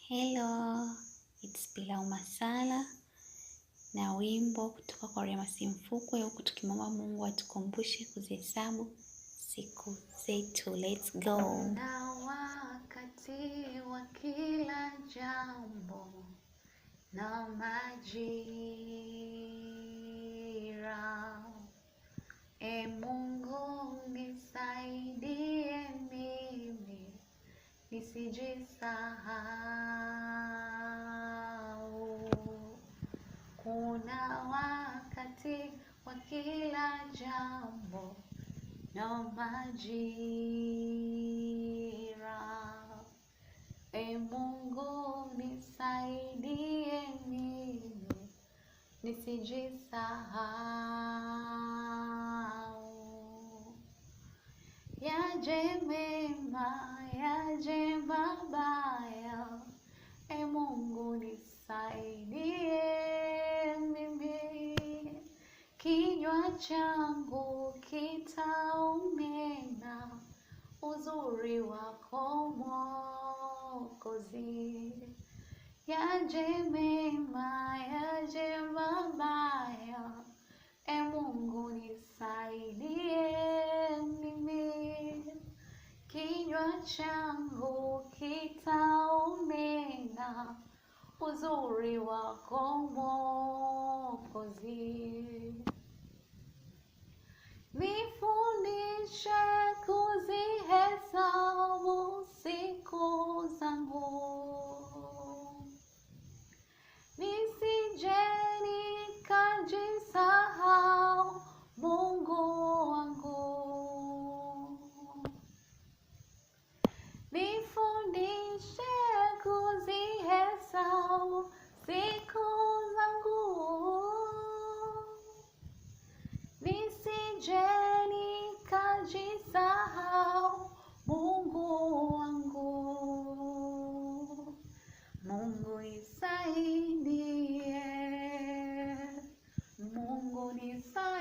Hello, it's Pilau Masala na wimbo kutoka kwa Rema Simfukwe, huku tukimwomba Mungu atukumbushe kuzihesabu siku zetu. Let's go. Na wakati wa kila jambo na majira, Mungu nisaidie mimi nisijisahau. Kuna wakati wa kila jambo na majira, Mungu nisaidie mimi nisijisahau. Yaje mema, yaje mabaya, Mungu nisaidie mimi. Kinywa changu kitaunena uzuri wako Mwokozi. Yaje mema, yaje mabaya, Mungu nisaidie mimi. Kinywa changu kitaunena uzuri wako Mwokozi. Nifundishe kuzihesabu siku zangu, nisije nikajisahau Mungu wangu. Nifundishe kuzihesabu siku zangu, nisije nikajisahau Mungu wangu. Mungu nisaidie, Mungu nisaidie.